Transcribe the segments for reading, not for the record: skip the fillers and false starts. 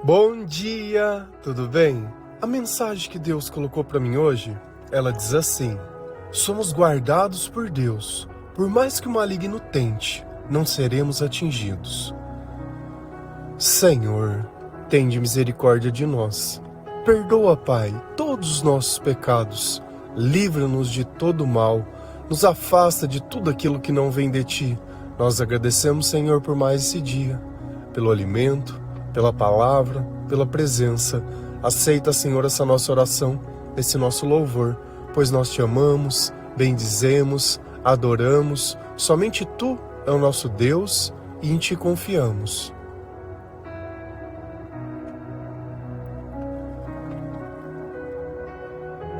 Bom dia, tudo bem? A mensagem que Deus colocou para mim hoje, ela diz assim: somos guardados por Deus, por mais que o maligno tente, não seremos atingidos. Senhor, tende misericórdia de nós. Perdoa, Pai, todos os nossos pecados. Livra-nos de todo mal. Nos afasta de tudo aquilo que não vem de Ti. Nós agradecemos, Senhor, por mais esse dia, pelo alimento, pela palavra, pela presença. Aceita, Senhor, essa nossa oração, esse nosso louvor, pois nós Te amamos, bendizemos, adoramos. Somente Tu é o nosso Deus e em Ti confiamos.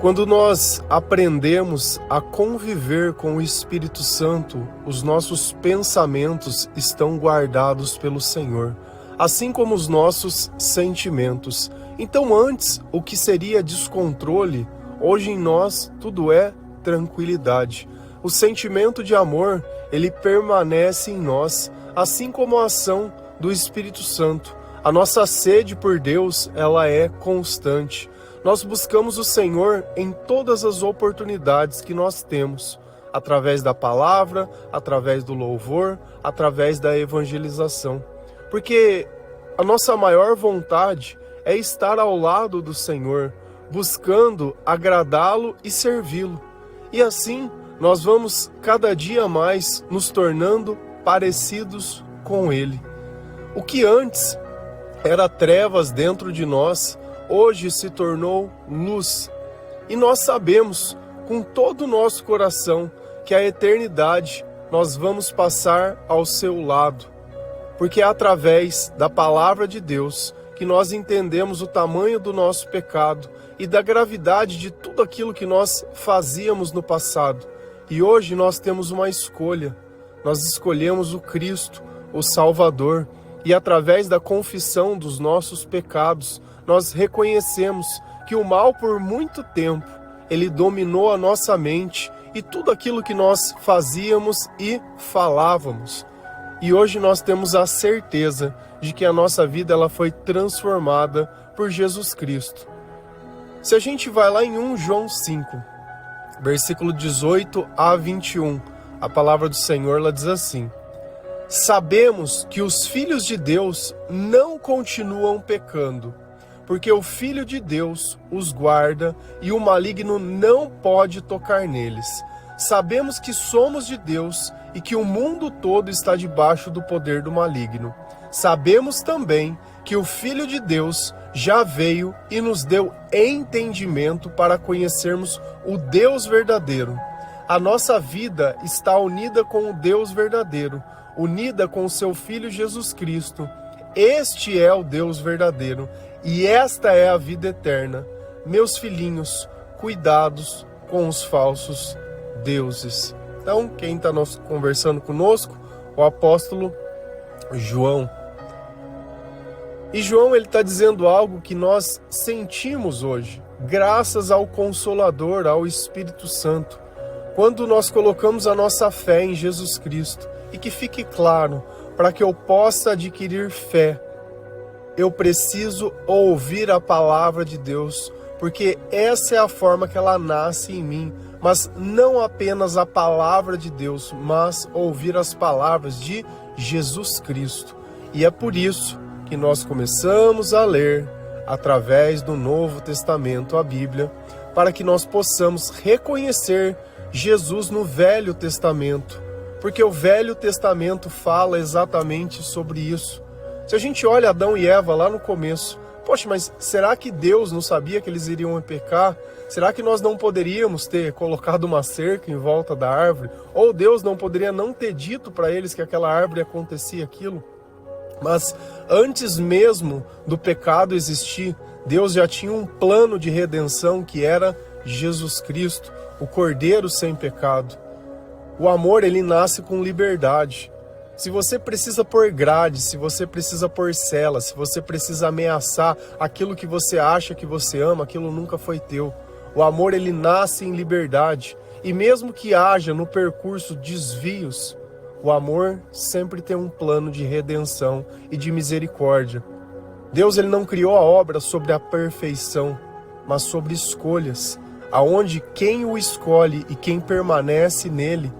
Quando nós aprendemos a conviver com o Espírito Santo, os nossos pensamentos estão guardados pelo Senhor, assim como os nossos sentimentos. Então antes, o que seria descontrole, hoje em nós tudo é tranquilidade. O sentimento de amor, ele permanece em nós, assim como a ação do Espírito Santo. A nossa sede por Deus, ela é constante. Nós buscamos o Senhor em todas as oportunidades que nós temos, através da palavra, através do louvor, através da evangelização. Porque a nossa maior vontade é estar ao lado do Senhor, buscando agradá-lo e servi-lo. E assim, nós vamos cada dia mais nos tornando parecidos com Ele. O que antes era trevas dentro de nós, hoje se tornou luz. E nós sabemos, com todo o nosso coração, que a eternidade nós vamos passar ao seu lado. Porque é através da palavra de Deus que nós entendemos o tamanho do nosso pecado e da gravidade de tudo aquilo que nós fazíamos no passado. E hoje nós temos uma escolha. Nós escolhemos o Cristo, o Salvador, e através da confissão dos nossos pecados, nós reconhecemos que o mal por muito tempo, ele dominou a nossa mente e tudo aquilo que nós fazíamos e falávamos. E hoje nós temos a certeza de que a nossa vida ela foi transformada por Jesus Cristo. Se a gente vai lá em 1 João 5, versículo 18 a 21, a palavra do Senhor ela diz assim: sabemos que os filhos de Deus não continuam pecando, porque o Filho de Deus os guarda e o maligno não pode tocar neles. Sabemos que somos de Deus e que o mundo todo está debaixo do poder do maligno. Sabemos também que o Filho de Deus já veio e nos deu entendimento para conhecermos o Deus verdadeiro. A nossa vida está unida com o Deus verdadeiro, unida com o seu Filho Jesus Cristo. Este é o Deus verdadeiro e esta é a vida eterna. Meus filhinhos, cuidados com os falsos deuses. Então, quem está conversando conosco? O apóstolo João. E João ele está dizendo algo que nós sentimos hoje, graças ao Consolador, ao Espírito Santo. Quando nós colocamos a nossa fé em Jesus Cristo, e que fique claro, para que eu possa adquirir fé, eu preciso ouvir a palavra de Deus, porque essa é a forma que ela nasce em mim, mas não apenas a palavra de Deus, mas ouvir as palavras de Jesus Cristo. E é por isso que nós começamos a ler, através do Novo Testamento, a Bíblia, para que nós possamos reconhecer Jesus no Velho Testamento, porque o Velho Testamento fala exatamente sobre isso. Se a gente olha Adão e Eva lá no começo, poxa, mas será que Deus não sabia que eles iriam pecar? Será que nós não poderíamos ter colocado uma cerca em volta da árvore? Ou Deus não poderia não ter dito para eles que aquela árvore acontecia aquilo? Mas antes mesmo do pecado existir, Deus já tinha um plano de redenção que era Jesus Cristo, o Cordeiro sem pecado. O amor, ele nasce com liberdade. Se você precisa pôr grade, se você precisa pôr cela, se você precisa ameaçar aquilo que você acha que você ama, aquilo nunca foi teu. O amor, ele nasce em liberdade. E mesmo que haja no percurso desvios, o amor sempre tem um plano de redenção e de misericórdia. Deus ele não criou a obra sobre a perfeição, mas sobre escolhas, aonde quem o escolhe e quem permanece nele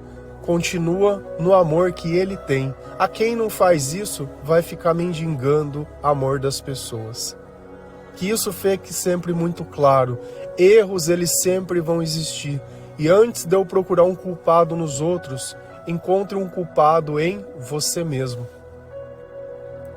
continua no amor que ele tem. A quem não faz isso vai ficar mendigando o amor das pessoas. Que isso fique sempre muito claro. Erros eles sempre vão existir. E antes de eu procurar um culpado nos outros, encontre um culpado em você mesmo.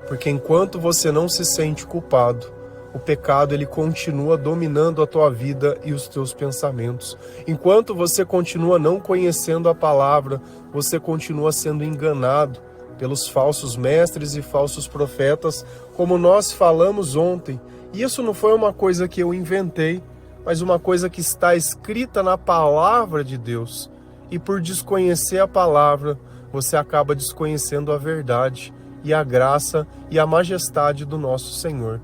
Porque enquanto você não se sente culpado, o pecado ele continua dominando a tua vida e os teus pensamentos. Enquanto você continua não conhecendo a palavra, você continua sendo enganado pelos falsos mestres e falsos profetas, como nós falamos ontem. E isso não foi uma coisa que eu inventei, mas uma coisa que está escrita na palavra de Deus. E por desconhecer a palavra, você acaba desconhecendo a verdade e a graça e a majestade do nosso Senhor.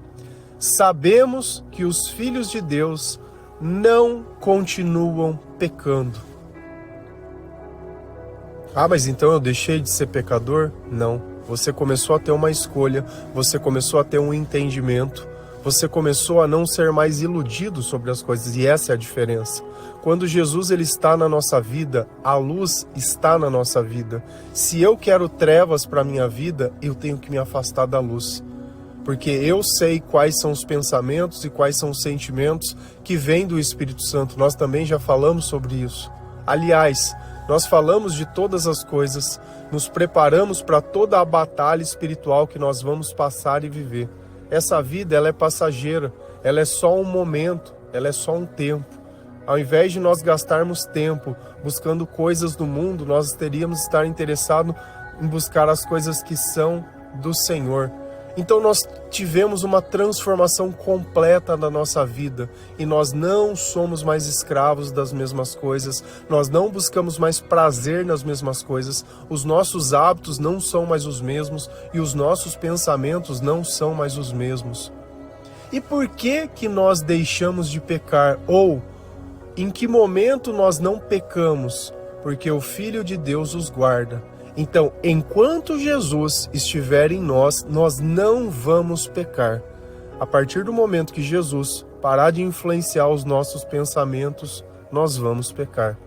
Sabemos que os filhos de Deus não continuam pecando. Ah, mas então eu deixei de ser pecador? Não. Você começou a ter uma escolha, você começou a ter um entendimento, você começou a não ser mais iludido sobre as coisas, e essa é a diferença. Quando Jesus ele está na nossa vida, a luz está na nossa vida. Se eu quero trevas para a minha vida, eu tenho que me afastar da luz. Porque eu sei quais são os pensamentos e quais são os sentimentos que vêm do Espírito Santo. Nós também já falamos sobre isso. Aliás, nós falamos de todas as coisas, nos preparamos para toda a batalha espiritual que nós vamos passar e viver. Essa vida ela é passageira, ela é só um momento, ela é só um tempo. Ao invés de nós gastarmos tempo buscando coisas do mundo, nós teríamos que estar interessados em buscar as coisas que são do Senhor. Então nós tivemos uma transformação completa na nossa vida e nós não somos mais escravos das mesmas coisas, nós não buscamos mais prazer nas mesmas coisas, os nossos hábitos não são mais os mesmos e os nossos pensamentos não são mais os mesmos. E por que nós deixamos de pecar? Ou em que momento nós não pecamos? Porque o Filho de Deus os guarda. Então, enquanto Jesus estiver em nós, nós não vamos pecar. A partir do momento que Jesus parar de influenciar os nossos pensamentos, nós vamos pecar.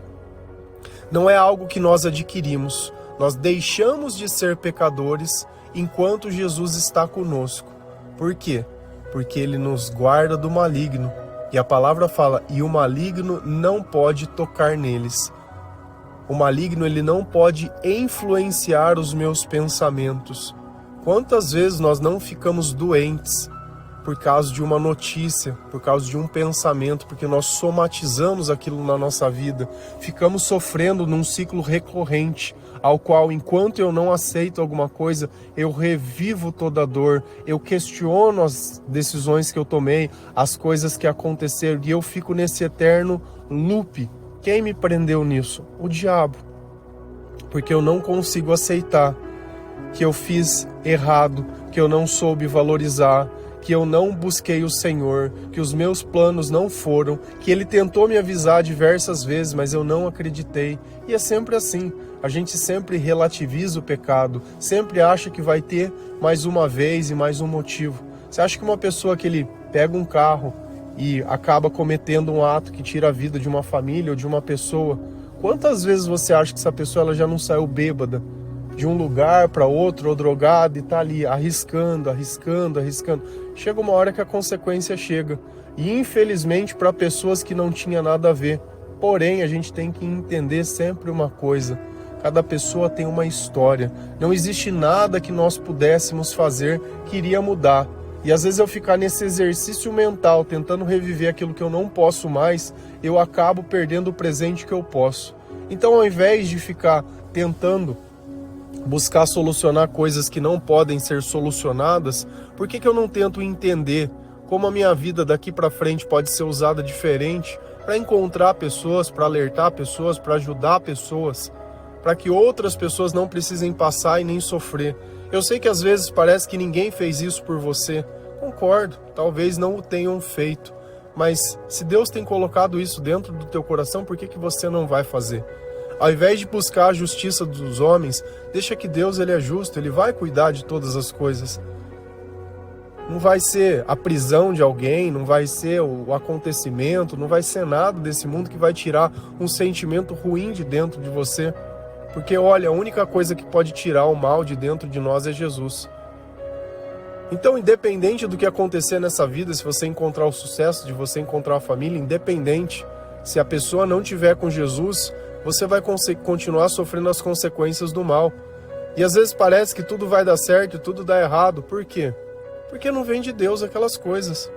Não é algo que nós adquirimos. Nós deixamos de ser pecadores enquanto Jesus está conosco. Por quê? Porque Ele nos guarda do maligno. E a palavra fala, e o maligno não pode tocar neles. O maligno ele não pode influenciar os meus pensamentos. Quantas vezes nós não ficamos doentes por causa de uma notícia, por causa de um pensamento, porque nós somatizamos aquilo na nossa vida, ficamos sofrendo num ciclo recorrente, ao qual enquanto eu não aceito alguma coisa, eu revivo toda a dor, eu questiono as decisões que eu tomei, as coisas que aconteceram, e eu fico nesse eterno loop. Quem me prendeu nisso? O diabo. Porque eu não consigo aceitar que eu fiz errado, que eu não soube valorizar, que eu não busquei o Senhor, que os meus planos não foram, que Ele tentou me avisar diversas vezes, mas eu não acreditei. E é sempre assim. A gente sempre relativiza o pecado, sempre acha que vai ter mais uma vez e mais um motivo. Você acha que uma pessoa que ele pega um carro e acaba cometendo um ato que tira a vida de uma família ou de uma pessoa, quantas vezes você acha que essa pessoa ela já não saiu bêbada de um lugar para outro ou drogada e está ali arriscando? Chega uma hora que a consequência chega. E infelizmente para pessoas que não tinha nada a ver. Porém, a gente tem que entender sempre uma coisa. Cada pessoa tem uma história. Não existe nada que nós pudéssemos fazer que iria mudar. E às vezes eu ficar nesse exercício mental, tentando reviver aquilo que eu não posso mais, eu acabo perdendo o presente que eu posso. Então, ao invés de ficar tentando buscar solucionar coisas que não podem ser solucionadas, por que eu não tento entender como a minha vida daqui para frente pode ser usada diferente para encontrar pessoas, para alertar pessoas, para ajudar pessoas, para que outras pessoas não precisem passar e nem sofrer. Eu sei que às vezes parece que ninguém fez isso por você. Concordo, talvez não o tenham feito. Mas se Deus tem colocado isso dentro do teu coração, por que você não vai fazer? Ao invés de buscar a justiça dos homens, deixa que Deus ele é justo, Ele vai cuidar de todas as coisas. não vai ser a prisão de alguém, não vai ser o acontecimento, não vai ser nada desse mundo que vai tirar um sentimento ruim de dentro de você. Porque, olha, a única coisa que pode tirar o mal de dentro de nós é Jesus. Então, independente do que acontecer nessa vida, se você encontrar o sucesso, de você encontrar a família, independente, se a pessoa não tiver com Jesus, você vai continuar sofrendo as consequências do mal. E às vezes parece que tudo vai dar certo e tudo dá errado. Por quê? Porque não vem de Deus aquelas coisas.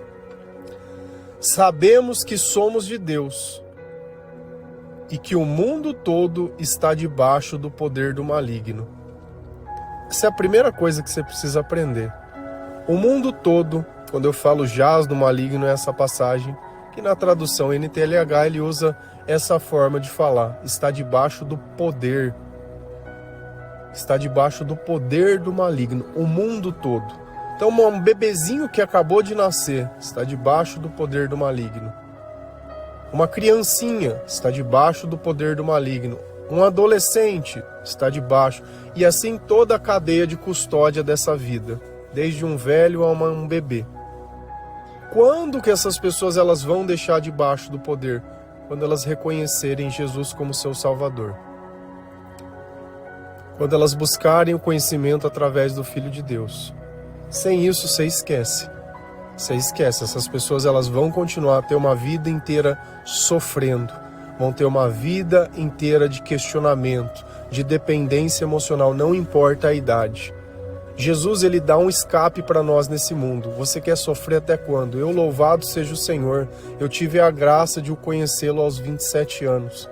Sabemos que somos de Deus e que o mundo todo está debaixo do poder do maligno. Essa é a primeira coisa que você precisa aprender. O mundo todo, quando eu falo jaz do maligno, é essa passagem que na tradução NTLH ele usa essa forma de falar. Está debaixo do poder. Está debaixo do poder do maligno. O mundo todo. Então, um bebezinho que acabou de nascer está debaixo do poder do maligno. Uma criancinha está debaixo do poder do maligno. Um adolescente está debaixo. E assim toda a cadeia de custódia dessa vida. Desde um velho a um bebê. Quando que essas pessoas elas vão deixar debaixo do poder? Quando elas reconhecerem Jesus como seu Salvador. Quando elas buscarem o conhecimento através do Filho de Deus. Sem isso, você esquece. Você esquece. Essas pessoas elas vão continuar a ter uma vida inteira sofrendo. Vão ter uma vida inteira de questionamento, de dependência emocional, não importa a idade. Jesus, ele dá um escape para nós nesse mundo. Você quer sofrer até quando? Eu, louvado seja o Senhor. Eu tive a graça de o conhecê-lo aos 27 anos.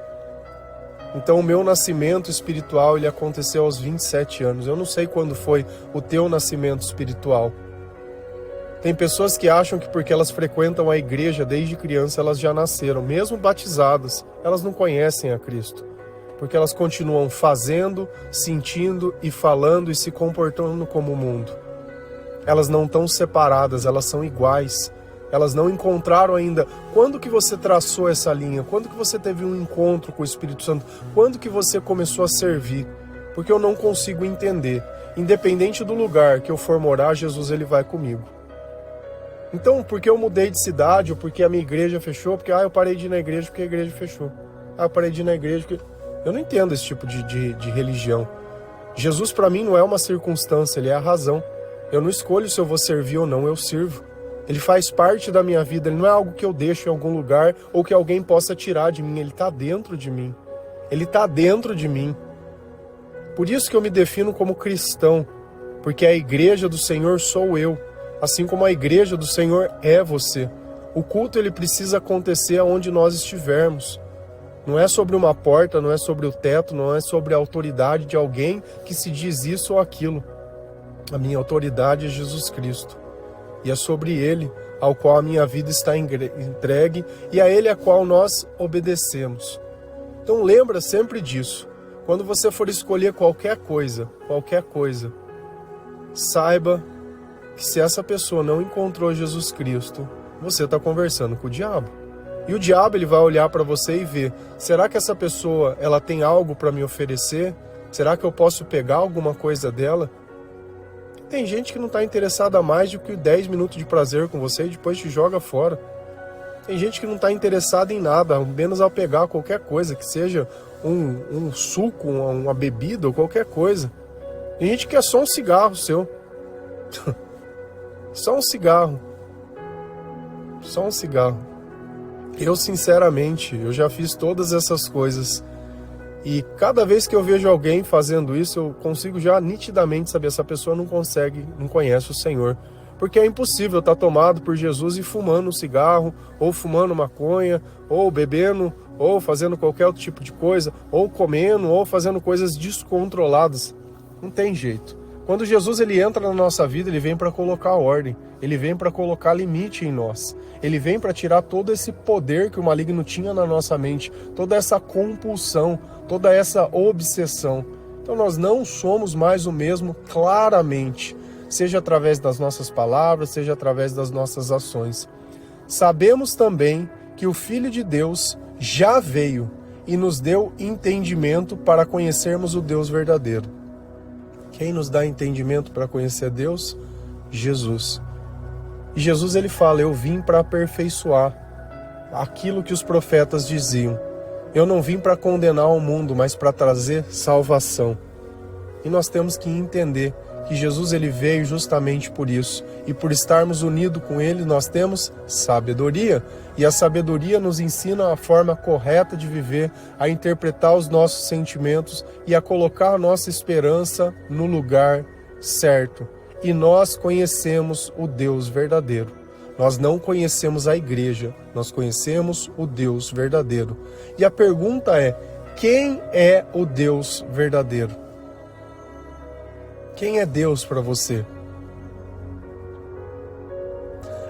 Então o meu nascimento espiritual ele aconteceu aos 27 anos. Eu não sei quando foi o teu nascimento espiritual. Tem pessoas que acham que porque elas frequentam a igreja desde criança elas já nasceram, mesmo batizadas, elas não conhecem a Cristo. Porque elas continuam fazendo, sentindo e falando e se comportando como o mundo. Elas não estão separadas, elas são iguais. Elas não encontraram ainda. Quando que você traçou essa linha? Quando que você teve um encontro com o Espírito Santo? Quando que você começou a servir? Porque eu não consigo entender. Independente do lugar que eu for morar, Jesus ele vai comigo. Então, porque eu mudei de cidade, ou porque a minha igreja fechou, porque eu parei de ir na igreja porque a igreja fechou. Eu parei de ir na igreja porque... Eu não entendo esse tipo de religião. Jesus para mim não é uma circunstância, ele é a razão. Eu não escolho se eu vou servir ou não, eu sirvo. Ele faz parte da minha vida, ele não é algo que eu deixo em algum lugar ou que alguém possa tirar de mim, ele está dentro de mim. Ele está dentro de mim. Por isso que eu me defino como cristão, porque a igreja do Senhor sou eu, assim como a igreja do Senhor é você. O culto ele precisa acontecer aonde nós estivermos. Não é sobre uma porta, não é sobre o teto, não é sobre a autoridade de alguém que se diz isso ou aquilo. A minha autoridade é Jesus Cristo. E é sobre Ele ao qual a minha vida está entregue e a Ele a qual nós obedecemos. Então lembra sempre disso. Quando você for escolher qualquer coisa, saiba que se essa pessoa não encontrou Jesus Cristo, você está conversando com o diabo. E o diabo ele vai olhar para você e ver, será que essa pessoa ela tem algo para me oferecer? Será que eu posso pegar alguma coisa dela? Tem gente que não está interessada mais do que 10 minutos de prazer com você e depois te joga fora. Tem gente que não está interessada em nada, ao menos ao pegar qualquer coisa, que seja um suco, uma bebida ou qualquer coisa. Tem gente que é só um cigarro seu. Só um cigarro. Só um cigarro. Eu, sinceramente, eu já fiz todas essas coisas. E cada vez que eu vejo alguém fazendo isso, eu consigo já nitidamente saber essa pessoa não conhece o Senhor. Porque é impossível estar tomado por Jesus e fumando um cigarro, ou fumando maconha, ou bebendo, ou fazendo qualquer outro tipo de coisa, ou comendo, ou fazendo coisas descontroladas. Não tem jeito. Quando Jesus ele entra na nossa vida, ele vem para colocar ordem, ele vem para colocar limite em nós. Ele vem para tirar todo esse poder que o maligno tinha na nossa mente, toda essa compulsão, toda essa obsessão. Então nós não somos mais o mesmo claramente, seja através das nossas palavras, seja através das nossas ações. Sabemos também que o Filho de Deus já veio e nos deu entendimento para conhecermos o Deus verdadeiro. Quem nos dá entendimento para conhecer Deus? Jesus. E Jesus ele fala, eu vim para aperfeiçoar aquilo que os profetas diziam. Eu não vim para condenar o mundo, mas para trazer salvação. E nós temos que entender que Jesus ele veio justamente por isso. E por estarmos unidos com ele, nós temos sabedoria. E a sabedoria nos ensina a forma correta de viver, a interpretar os nossos sentimentos e a colocar a nossa esperança no lugar certo. E nós conhecemos o Deus verdadeiro. Nós não conhecemos a igreja, nós conhecemos o Deus verdadeiro. E a pergunta é, quem é o Deus verdadeiro? Quem é Deus para você?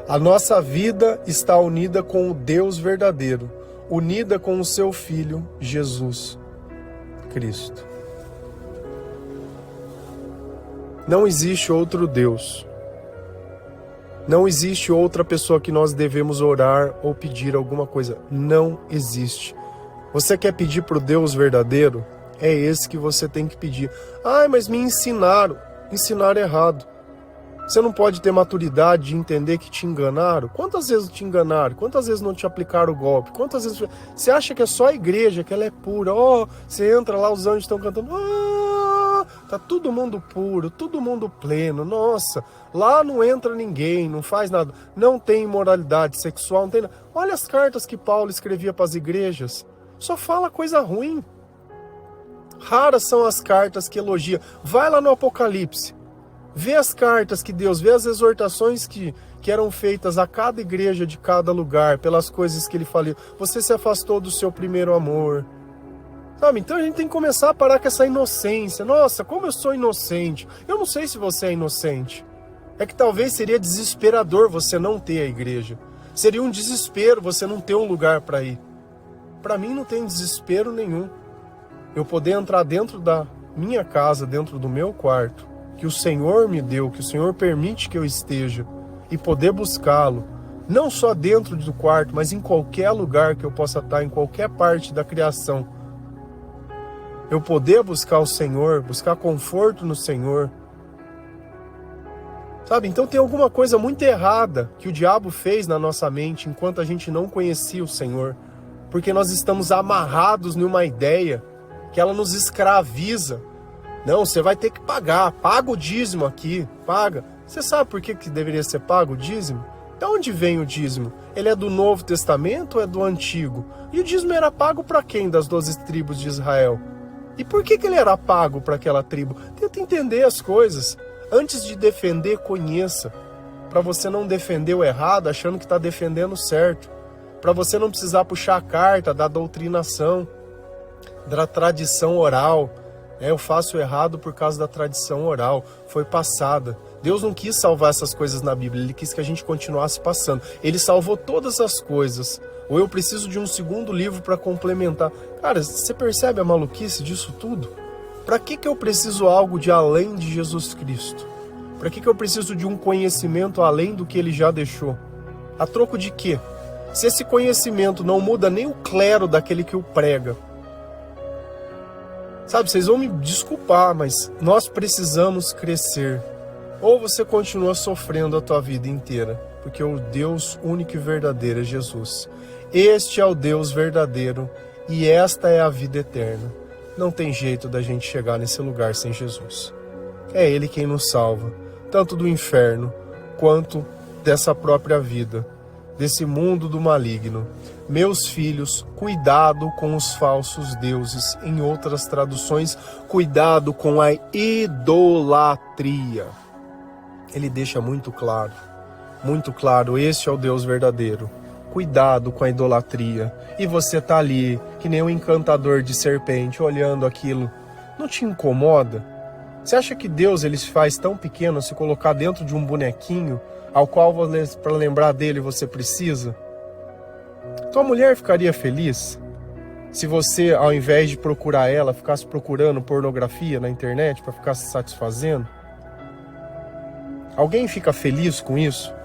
A nossa vida está unida com o Deus verdadeiro, unida com o seu Filho, Jesus Cristo. Não existe outro Deus. Não existe outra pessoa que nós devemos orar ou pedir alguma coisa. Não existe. Você quer pedir para o Deus verdadeiro? É esse que você tem que pedir. Mas me ensinaram. Ensinaram errado. Você não pode ter maturidade de entender que te enganaram? Quantas vezes te enganaram? Quantas vezes não te aplicaram o golpe? Quantas vezes... Você acha que é só a igreja, que ela é pura? Você entra lá, os anjos estão cantando... Tá todo mundo puro, todo mundo pleno. Nossa, lá não entra ninguém, não faz nada. Não tem imoralidade sexual, não tem nada. Olha as cartas que Paulo escrevia para as igrejas. Só fala coisa ruim. Raras são as cartas que elogiam. Vai lá no Apocalipse. Vê as cartas que Deus, vê as exortações que eram feitas a cada igreja de cada lugar, pelas coisas que ele falou. Você se afastou do seu primeiro amor. Sabe? Então a gente tem que começar a parar com essa inocência. Nossa, como eu sou inocente. Eu não sei se você é inocente. É que talvez seria desesperador você não ter a igreja. Seria um desespero você não ter um lugar para ir. Para mim não tem desespero nenhum. Eu poder entrar dentro da minha casa, dentro do meu quarto, que o Senhor me deu, que o Senhor permite que eu esteja, e poder buscá-lo, não só dentro do quarto, mas em qualquer lugar que eu possa estar, em qualquer parte da criação. Eu poder buscar o Senhor, buscar conforto no Senhor. Sabe, então tem alguma coisa muito errada que o diabo fez na nossa mente enquanto a gente não conhecia o Senhor. Porque nós estamos amarrados numa ideia que ela nos escraviza. Não, você vai ter que pagar, paga o dízimo aqui, paga. Você sabe por que deveria ser pago o dízimo? De onde vem o dízimo? Ele é do Novo Testamento ou é do Antigo? E o dízimo era pago para quem das 12 tribos de Israel? E por que ele era pago para aquela tribo? Tenta entender as coisas. Antes de defender, conheça. Para você não defender o errado achando que está defendendo o certo. Para você não precisar puxar a carta da doutrinação, da tradição oral. Eu faço errado por causa da tradição oral. Foi passada. Deus não quis salvar essas coisas na Bíblia. Ele quis que a gente continuasse passando. Ele salvou todas as coisas. Ou eu preciso de um segundo livro para complementar. Cara, você percebe a maluquice disso tudo? Para que eu preciso algo de além de Jesus Cristo? Para que eu preciso de um conhecimento além do que ele já deixou? A troco de quê? Se esse conhecimento não muda nem o clero daquele que o prega. Sabe, vocês vão me desculpar, mas nós precisamos crescer. Ou você continua sofrendo a tua vida inteira, porque o Deus único e verdadeiro é Jesus. Este é o Deus verdadeiro e esta é a vida eterna. Não tem jeito da gente chegar nesse lugar sem Jesus. É Ele quem nos salva, tanto do inferno quanto dessa própria vida, desse mundo do maligno. Meus filhos, cuidado com os falsos deuses. Em outras traduções, cuidado com a idolatria. Ele deixa muito claro, este é o Deus verdadeiro. Cuidado com a idolatria. E você tá ali, que nem um encantador de serpente, olhando aquilo. Não te incomoda? Você acha que Deus ele se faz tão pequeno se colocar dentro de um bonequinho ao qual, para lembrar dele, você precisa? Tua mulher ficaria feliz se você, ao invés de procurar ela, ficasse procurando pornografia na internet para ficar se satisfazendo? Alguém fica feliz com isso?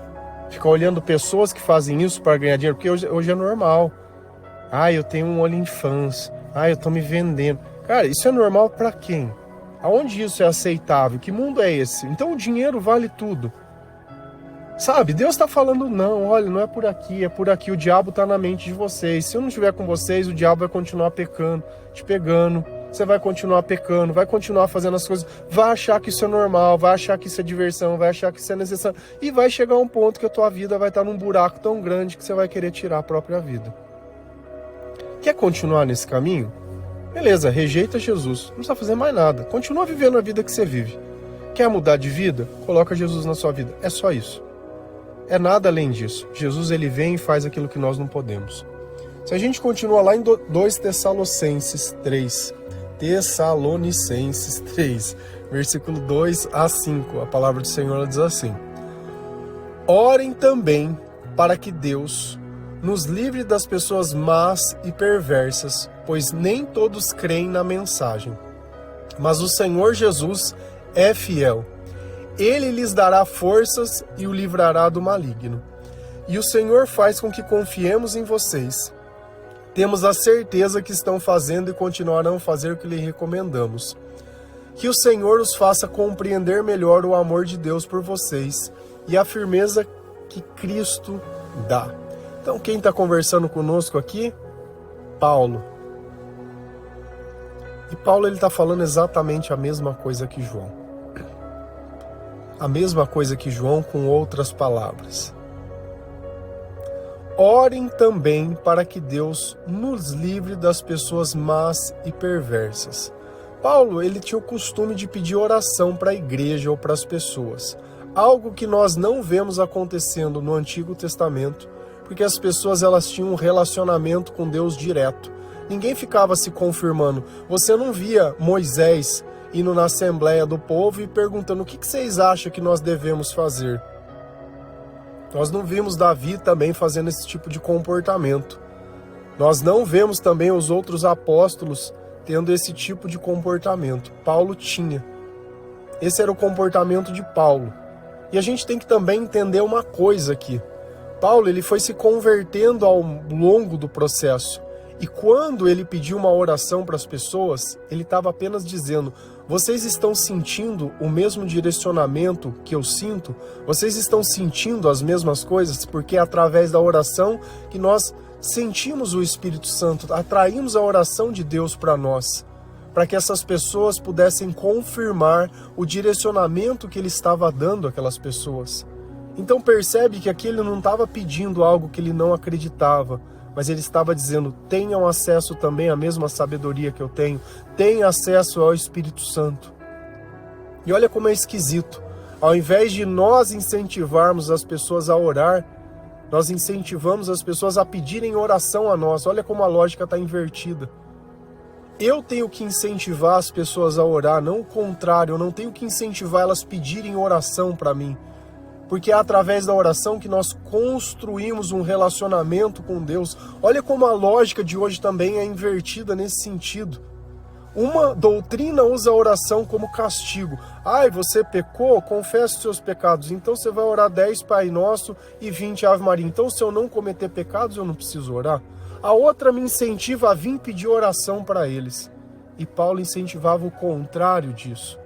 Fica olhando pessoas que fazem isso para ganhar dinheiro? Porque hoje é normal. Eu tenho um OnlyFans. Eu tô me vendendo. Cara, isso é normal para quem? Aonde isso é aceitável? Que mundo é esse? Então o dinheiro vale tudo. Sabe, Deus está falando, não, olha, não é por aqui, o diabo está na mente de vocês. Se eu não estiver com vocês, o diabo vai continuar pecando, te pegando, você vai continuar pecando, vai continuar fazendo as coisas, vai achar que isso é normal, vai achar que isso é diversão, vai achar que isso é necessário, e vai chegar um ponto que a tua vida vai estar num buraco tão grande que você vai querer tirar a própria vida. Quer continuar nesse caminho? Beleza, rejeita Jesus, não precisa fazer mais nada, continua vivendo a vida que você vive. Quer mudar de vida? Coloca Jesus na sua vida, é só isso. É nada além disso. Jesus, ele vem e faz aquilo que nós não podemos. Se a gente continua lá em 2 Tessalonicenses 3, versículo 2 a 5, a palavra do Senhor diz assim: orem também para que Deus nos livre das pessoas más e perversas, pois nem todos creem na mensagem. Mas o Senhor Jesus é fiel. Ele lhes dará forças e o livrará do maligno. E o Senhor faz com que confiemos em vocês. Temos a certeza que estão fazendo e continuarão a fazer o que lhe recomendamos. Que o Senhor os faça compreender melhor o amor de Deus por vocês e a firmeza que Cristo dá. Então, quem está conversando conosco aqui? Paulo. E Paulo está falando exatamente a mesma coisa que João. A mesma coisa que João, com outras palavras. Orem também para que Deus nos livre das pessoas más e perversas. Paulo, ele tinha o costume de pedir oração para a igreja ou para as pessoas. Algo que nós não vemos acontecendo no Antigo Testamento, porque as pessoas elas tinham um relacionamento com Deus direto. Ninguém ficava se confirmando. Você não via Moisés indo na Assembleia do Povo e perguntando o que vocês acham que nós devemos fazer. Nós não vimos Davi também fazendo esse tipo de comportamento. Nós não vemos também os outros apóstolos tendo esse tipo de comportamento. Paulo tinha. Esse era o comportamento de Paulo. E a gente tem que também entender uma coisa aqui. Paulo, ele foi se convertendo ao longo do processo. E quando ele pediu uma oração para as pessoas, ele estava apenas dizendo: vocês estão sentindo o mesmo direcionamento que eu sinto? Vocês estão sentindo as mesmas coisas? Porque é através da oração que nós sentimos o Espírito Santo, atraímos a oração de Deus para nós, para que essas pessoas pudessem confirmar o direcionamento que ele estava dando àquelas pessoas. Então percebe que aqui ele não estava pedindo algo que ele não acreditava, mas ele estava dizendo: tenham acesso também à mesma sabedoria que eu tenho, tenham acesso ao Espírito Santo. E olha como é esquisito, ao invés de nós incentivarmos as pessoas a orar, nós incentivamos as pessoas a pedirem oração a nós. Olha como a lógica está invertida. Eu tenho que incentivar as pessoas a orar, não o contrário, eu não tenho que incentivar elas a pedirem oração para mim. Porque é através da oração que nós construímos um relacionamento com Deus. Olha como a lógica de hoje também é invertida nesse sentido. Uma doutrina usa a oração como castigo. Ai, você pecou? Confesse os seus pecados. Então você vai orar 10 Pai Nosso e 20 Ave Maria. Então se eu não cometer pecados, eu não preciso orar. A outra me incentiva a vir pedir oração para eles. E Paulo incentivava o contrário disso.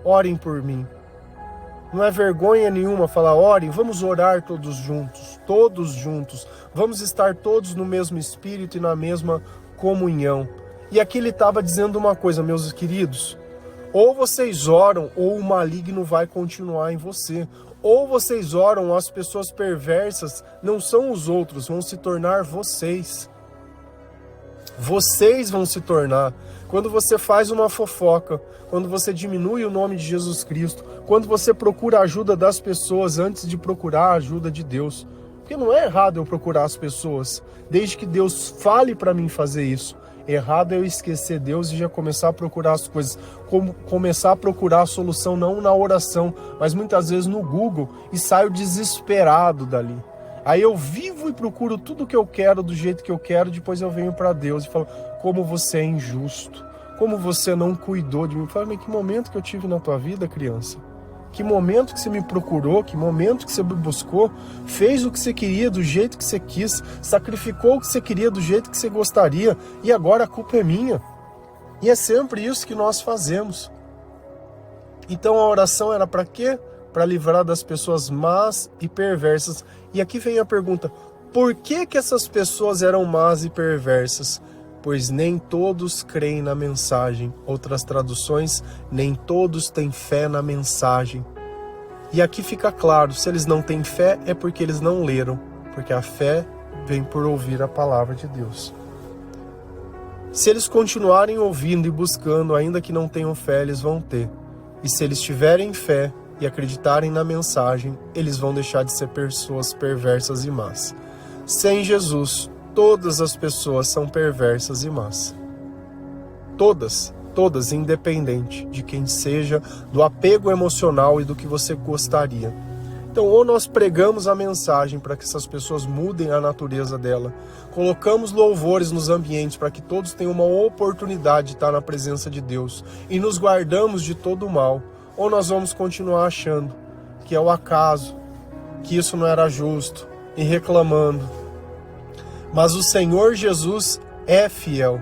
Orem por mim. Não é vergonha nenhuma falar: orem, vamos orar todos juntos, vamos estar todos no mesmo espírito e na mesma comunhão. E aqui ele estava dizendo uma coisa, meus queridos: ou vocês oram, ou o maligno vai continuar em você. Ou vocês oram, as pessoas perversas não são os outros, vão se tornar vocês. Vocês vão se tornar. Quando você faz uma fofoca, quando você diminui o nome de Jesus Cristo, quando você procura a ajuda das pessoas antes de procurar a ajuda de Deus. Porque não é errado eu procurar as pessoas, desde que Deus fale para mim fazer isso. Errado é eu esquecer Deus e já começar a procurar as coisas, começar a procurar a solução não na oração, mas muitas vezes no Google, e saio desesperado dali. Aí eu vivo e procuro tudo o que eu quero, do jeito que eu quero, depois eu venho para Deus e falo: como você é injusto, como você não cuidou de mim. Eu falo: mas que momento que eu tive na tua vida, criança? Que momento que você me procurou, que momento que você me buscou, fez o que você queria do jeito que você quis, sacrificou o que você queria do jeito que você gostaria, e agora a culpa é minha. E é sempre isso que nós fazemos. Então a oração era para quê? para livrar das pessoas más e perversas. E aqui vem a pergunta: por que essas pessoas eram más e perversas? Pois nem todos creem na mensagem. Outras traduções, nem todos têm fé na mensagem. E aqui fica claro, se eles não têm fé é porque eles não leram, porque a fé vem por ouvir a palavra de Deus. Se eles continuarem ouvindo e buscando, ainda que não tenham fé, eles vão ter. E se eles tiverem fé e acreditarem na mensagem, eles vão deixar de ser pessoas perversas e más. Sem Jesus, todas as pessoas são perversas e más. Todas, independente de quem seja, do apego emocional e do que você gostaria. Então, ou nós pregamos a mensagem para que essas pessoas mudem a natureza dela, colocamos louvores nos ambientes para que todos tenham uma oportunidade de estar na presença de Deus e nos guardamos de todo o mal, ou nós vamos continuar achando que é o acaso, que isso não era justo e reclamando. Mas o Senhor Jesus é fiel.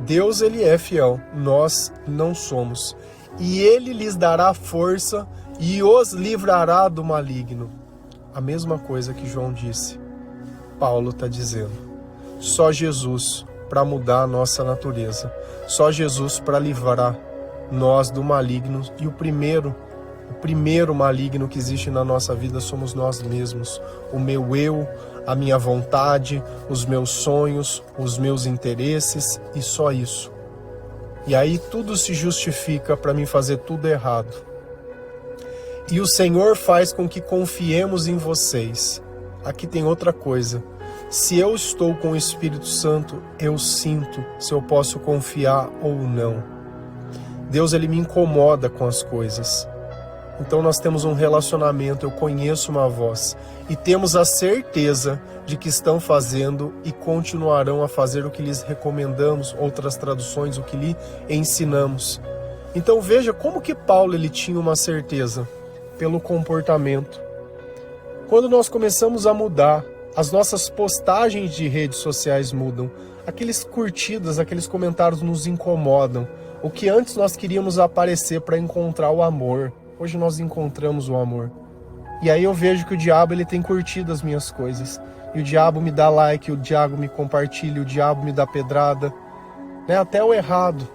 Deus, ele é fiel, nós não somos. E ele lhes dará força e os livrará do maligno. A mesma coisa que João disse, Paulo está dizendo. Só Jesus para mudar a nossa natureza. Só Jesus para livrar nós do maligno. E o primeiro maligno que existe na nossa vida somos nós mesmos. O meu eu, a minha vontade, os meus sonhos, os meus interesses e só isso. E aí tudo se justifica para mim fazer tudo errado. E o Senhor faz com que confiemos em vocês. Aqui tem outra coisa. Se eu estou com o Espírito Santo, eu sinto se eu posso confiar ou não. Deus, ele me incomoda com as coisas. Então nós temos um relacionamento, eu conheço uma voz e temos a certeza de que estão fazendo e continuarão a fazer o que lhes recomendamos, outras traduções, o que lhe ensinamos. Então veja como que Paulo ele tinha uma certeza, pelo comportamento. Quando nós começamos a mudar, as nossas postagens de redes sociais mudam, aqueles curtidas, aqueles comentários nos incomodam. O que antes nós queríamos aparecer para encontrar o amor, hoje nós encontramos o amor. E aí eu vejo que o diabo ele tem curtido as minhas coisas. E o diabo me dá like, o diabo me compartilha, o diabo me dá pedrada, né? Até o errado.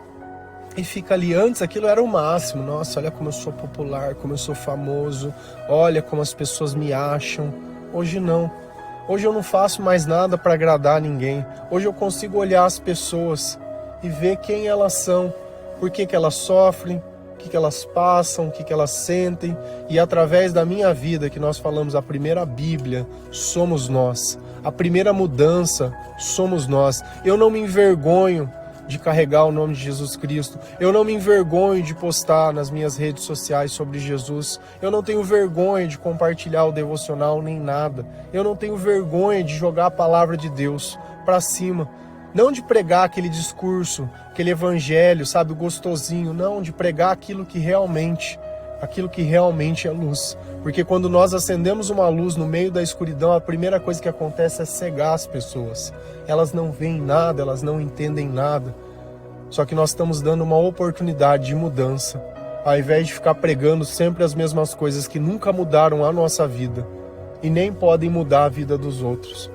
E fica ali, antes aquilo era o máximo. Nossa, olha como eu sou popular, como eu sou famoso. Olha como as pessoas me acham. Hoje não. Hoje eu não faço mais nada para agradar ninguém. Hoje eu consigo olhar as pessoas e ver quem elas são, por que elas sofrem, o que elas passam, o que elas sentem. E através da minha vida, que nós falamos, a primeira Bíblia, somos nós. A primeira mudança, somos nós. Eu não me envergonho de carregar o nome de Jesus Cristo. Eu não me envergonho de postar nas minhas redes sociais sobre Jesus. Eu não tenho vergonha de compartilhar o devocional nem nada. Eu não tenho vergonha de jogar a palavra de Deus para cima. Não de pregar aquele discurso, aquele evangelho, sabe, gostosinho. Não, de pregar aquilo que realmente é luz. Porque quando nós acendemos uma luz no meio da escuridão, a primeira coisa que acontece é cegar as pessoas. Elas não veem nada, elas não entendem nada. Só que nós estamos dando uma oportunidade de mudança, ao invés de ficar pregando sempre as mesmas coisas que nunca mudaram a nossa vida e nem podem mudar a vida dos outros.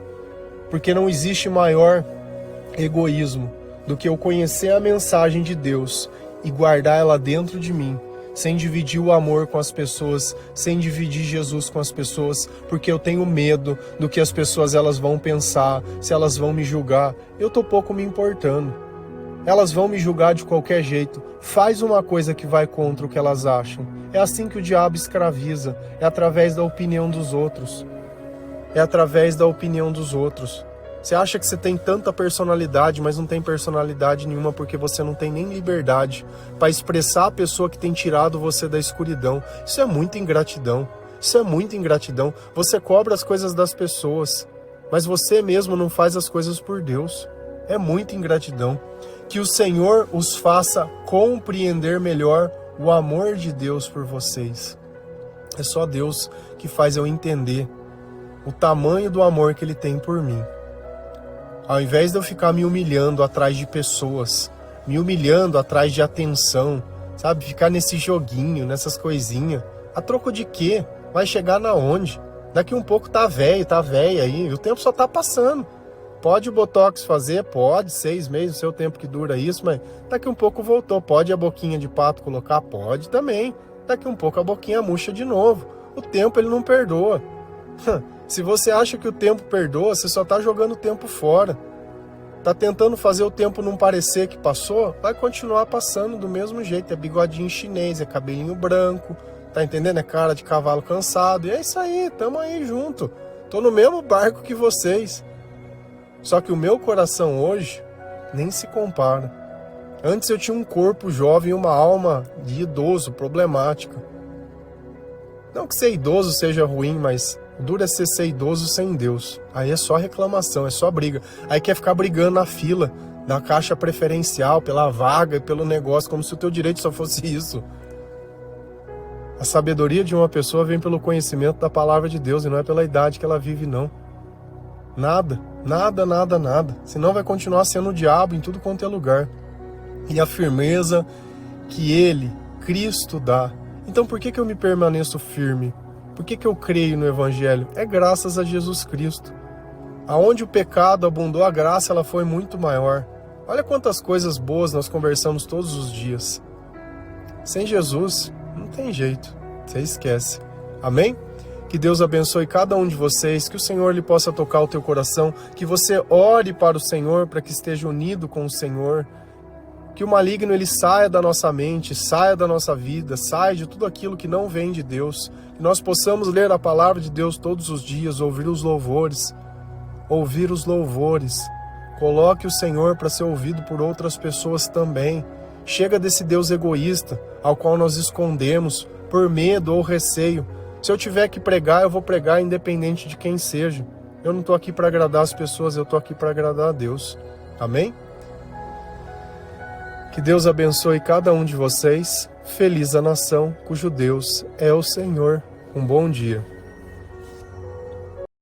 Porque não existe maior egoísmo do que eu conhecer a mensagem de Deus e guardar ela dentro de mim, sem dividir o amor com as pessoas, sem dividir Jesus com as pessoas, porque eu tenho medo do que as pessoas elas vão pensar, se elas vão me julgar. Eu tô pouco me importando. Elas vão me julgar de qualquer jeito. Faz uma coisa que vai contra o que elas acham. É assim que o diabo escraviza, é através da opinião dos outros. É através da opinião dos outros. Você acha que você tem tanta personalidade, mas não tem personalidade nenhuma porque você não tem nem liberdade para expressar a pessoa que tem tirado você da escuridão. Isso é muita ingratidão. Isso é muita ingratidão. Você cobra as coisas das pessoas, mas você mesmo não faz as coisas por Deus. É muita ingratidão. Que o Senhor os faça compreender melhor o amor de Deus por vocês. É só Deus que faz eu entender o tamanho do amor que Ele tem por mim. Ao invés de eu ficar me humilhando atrás de pessoas, me humilhando atrás de atenção, sabe? Ficar nesse joguinho, nessas coisinhas. A troco de quê? Vai chegar na onde? Daqui um pouco tá velho, tá velha aí, e o tempo só tá passando. Pode o Botox fazer? Pode, 6 meses, o seu tempo que dura isso, mas daqui um pouco voltou. Pode a boquinha de pato colocar? Pode também. Daqui um pouco a boquinha murcha de novo. O tempo ele não perdoa. Se você acha que o tempo perdoa, você só tá jogando o tempo fora. Tá tentando fazer o tempo não parecer que passou? Vai continuar passando do mesmo jeito. É bigodinho chinês, é cabelinho branco, tá entendendo? É cara de cavalo cansado. E é isso aí, tamo aí junto. Tô no mesmo barco que vocês. Só que o meu coração hoje nem se compara. Antes eu tinha um corpo jovem e uma alma de idoso, problemática. Não que ser idoso seja ruim, mas dura ser idoso sem Deus. Aí é só reclamação, é só briga. Aí quer ficar brigando na fila da caixa preferencial, pela vaga e pelo negócio, como se o teu direito só fosse isso. A sabedoria de uma pessoa vem pelo conhecimento da palavra de Deus e não é pela idade que ela vive, não. Nada, nada, nada, nada. Senão vai continuar sendo o diabo em tudo quanto é lugar. E a firmeza que Ele, Cristo, dá. Então por que eu me permaneço firme? Por que eu creio no Evangelho? É graças a Jesus Cristo. Aonde o pecado abundou, a graça ela foi muito maior. Olha quantas coisas boas nós conversamos todos os dias. Sem Jesus, não tem jeito. Você esquece. Amém? Que Deus abençoe cada um de vocês, que o Senhor lhe possa tocar o teu coração, que você ore para o Senhor, para que esteja unido com o Senhor, que o maligno ele saia da nossa mente, saia da nossa vida, saia de tudo aquilo que não vem de Deus, que nós possamos ler a palavra de Deus todos os dias, ouvir os louvores, coloque o Senhor para ser ouvido por outras pessoas também. Chega desse Deus egoísta, ao qual nós escondemos por medo ou receio. Se eu tiver que pregar, eu vou pregar independente de quem seja. Eu não estou aqui para agradar as pessoas, eu estou aqui para agradar a Deus. Amém? Que Deus abençoe cada um de vocês. Feliz a nação cujo Deus é o Senhor. Um bom dia.